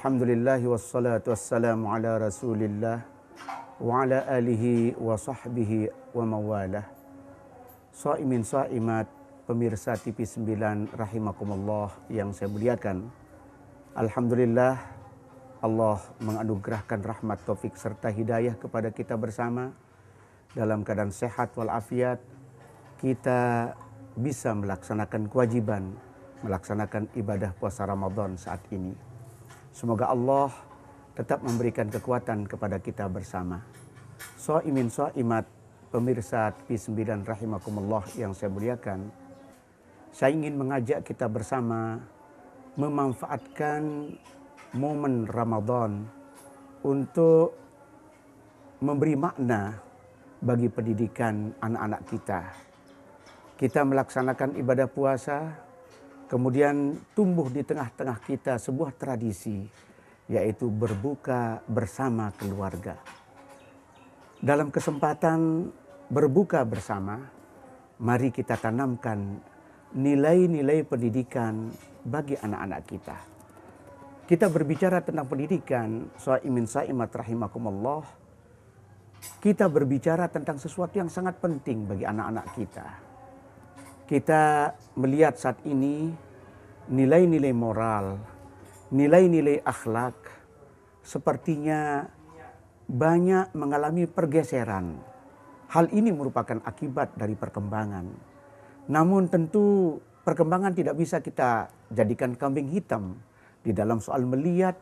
Alhamdulillahi wassalatu wassalamu ala rasulillah wa ala alihi wa sahbihi wa mawalah. Shaimin shaimat, pemirsa TV 9 rahimakumullah yang saya muliakan. Alhamdulillah, Allah menganugerahkan rahmat, taufik serta hidayah kepada kita bersama. Dalam keadaan sehat walafiat, kita bisa melaksanakan kewajiban, melaksanakan ibadah puasa Ramadan saat ini. Semoga Allah tetap memberikan kekuatan kepada kita bersama. Shaimin shaimat, pemirsa TV 9 rahimakumullah yang saya muliakan. Saya ingin mengajak kita bersama memanfaatkan momen Ramadan untuk memberi makna bagi pendidikan anak-anak kita. Kita melaksanakan ibadah puasa, kemudian tumbuh di tengah-tengah kita sebuah tradisi, yaitu berbuka bersama keluarga. Dalam kesempatan berbuka bersama, mari kita tanamkan nilai-nilai pendidikan bagi anak-anak kita. Kita berbicara tentang pendidikan, shaimin shaimat rahimakumullah. Kita berbicara tentang sesuatu yang sangat penting bagi anak-anak kita. Kita melihat saat ini nilai-nilai moral, nilai-nilai akhlak sepertinya banyak mengalami pergeseran. Hal ini merupakan akibat dari perkembangan. Namun tentu perkembangan tidak bisa kita jadikan kambing hitam di dalam soal melihat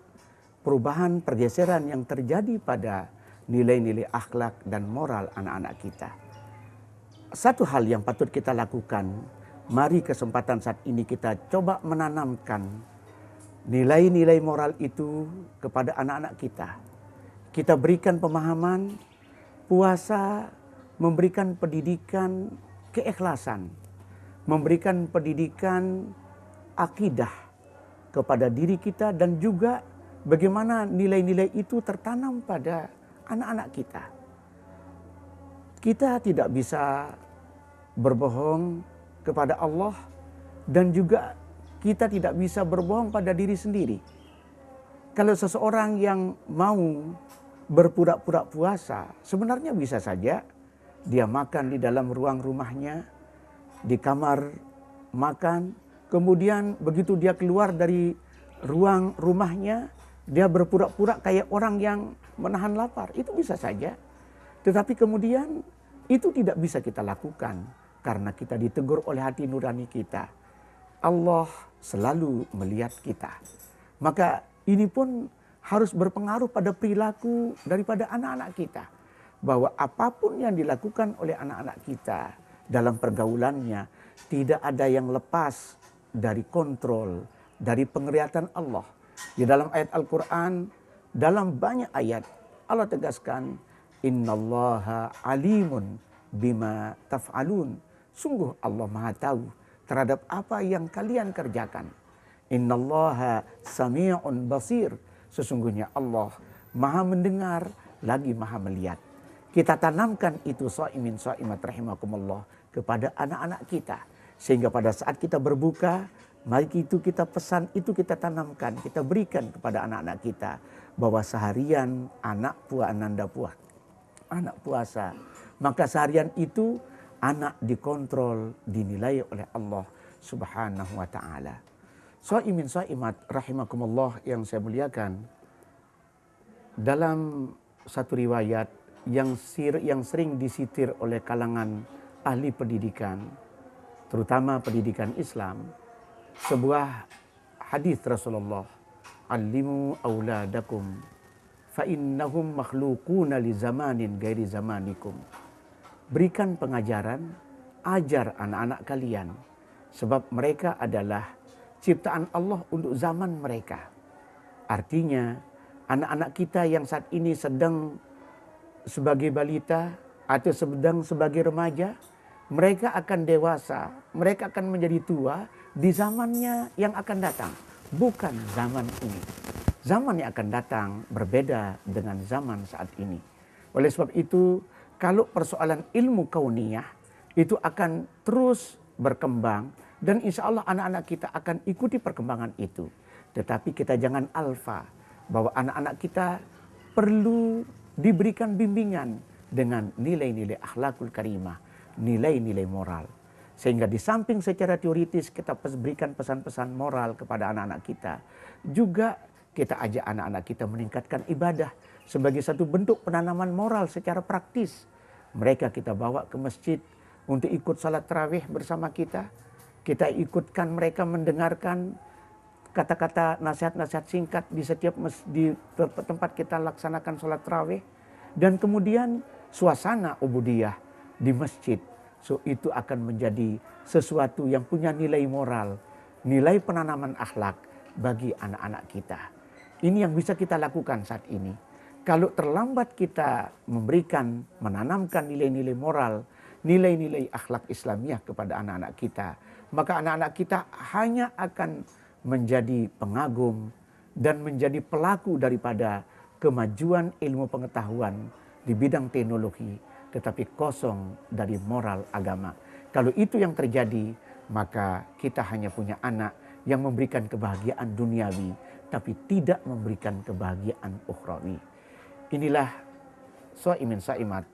perubahan pergeseran yang terjadi pada nilai-nilai akhlak dan moral anak-anak kita. Satu hal yang patut kita lakukan, mari kesempatan saat ini kita coba menanamkan nilai-nilai moral itu kepada anak-anak kita. Kita berikan pemahaman, puasa memberikan pendidikan keikhlasan, memberikan pendidikan akidah kepada diri kita dan juga bagaimana nilai-nilai itu tertanam pada anak-anak kita. Kita tidak bisa berbohong kepada Allah dan juga kita tidak bisa berbohong pada diri sendiri. Kalau seseorang yang mau berpura-pura puasa, sebenarnya bisa saja dia makan di dalam ruang rumahnya, di kamar makan, kemudian begitu dia keluar dari ruang rumahnya, dia berpura-pura kayak orang yang menahan lapar. Itu bisa saja. Tetapi kemudian itu tidak bisa kita lakukan karena kita ditegur oleh hati nurani kita. Allah selalu melihat kita. Maka ini pun harus berpengaruh pada perilaku daripada anak-anak kita. Bahwa apapun yang dilakukan oleh anak-anak kita dalam pergaulannya tidak ada yang lepas dari kontrol, dari penglihatan Allah. Di dalam ayat Al-Quran, dalam banyak ayat Allah tegaskan, innallaha alimun bima taf'alun. Sungguh Allah Maha tahu terhadap apa yang kalian kerjakan. Innallaha sami'un basir. Sesungguhnya Allah Maha mendengar lagi Maha melihat. Kita tanamkan itu shaimin shaimat rahimakumullah kepada anak-anak kita. Sehingga pada saat kita berbuka, mari itu kita pesan, itu kita tanamkan, kita berikan kepada anak-anak kita. Bahwa seharian anak puasa. Maka seharian itu anak dikontrol, dinilai oleh Allah Subhanahu wa ta'ala. Shaimin shaimat rahimakumullah yang saya muliakan. Dalam satu riwayat yang sering disitir oleh kalangan ahli pendidikan, terutama pendidikan Islam, sebuah hadis Rasulullah, allimu auladakum fa innahum makhluquna li zamanin ghairi zamanikum. Berikan pengajaran, ajar anak-anak kalian sebab mereka adalah ciptaan Allah untuk zaman mereka. Artinya anak-anak kita yang saat ini sedang sebagai balita atau sedang sebagai remaja, mereka akan dewasa, mereka akan menjadi tua di zamannya yang akan datang, bukan zaman ini. Zaman yang akan datang berbeda dengan zaman saat ini. Oleh sebab itu, kalau persoalan ilmu kauniyah itu akan terus berkembang dan insya Allah anak-anak kita akan ikuti perkembangan itu. Tetapi kita jangan alfa, bahwa anak-anak kita perlu diberikan bimbingan dengan nilai-nilai akhlakul karimah, nilai-nilai moral. Sehingga di samping secara teoritis kita berikan pesan-pesan moral kepada anak-anak kita, juga kita ajak anak-anak kita meningkatkan ibadah sebagai satu bentuk penanaman moral secara praktis. Mereka kita bawa ke masjid untuk ikut salat tarawih bersama kita. Kita ikutkan mereka mendengarkan kata-kata nasihat-nasihat singkat di setiap di tempat kita laksanakan salat tarawih. Dan kemudian suasana ubudiyah di masjid. So itu akan menjadi sesuatu yang punya nilai moral, nilai penanaman akhlak bagi anak-anak kita. Ini yang bisa kita lakukan saat ini. Kalau terlambat kita menanamkan nilai-nilai moral, nilai-nilai akhlak Islamiyah kepada anak-anak kita, maka anak-anak kita hanya akan menjadi pengagum dan menjadi pelaku daripada kemajuan ilmu pengetahuan di bidang teknologi, tetapi kosong dari moral agama. Kalau itu yang terjadi, maka kita hanya punya anak yang memberikan kebahagiaan duniawi, tapi tidak memberikan kebahagiaan ukhrawi. Inilah Shaimin Shaimat,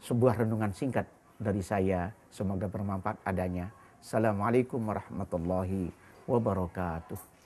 sebuah renungan singkat dari saya. Semoga bermanfaat adanya. Assalamualaikum warahmatullahi wabarakatuh.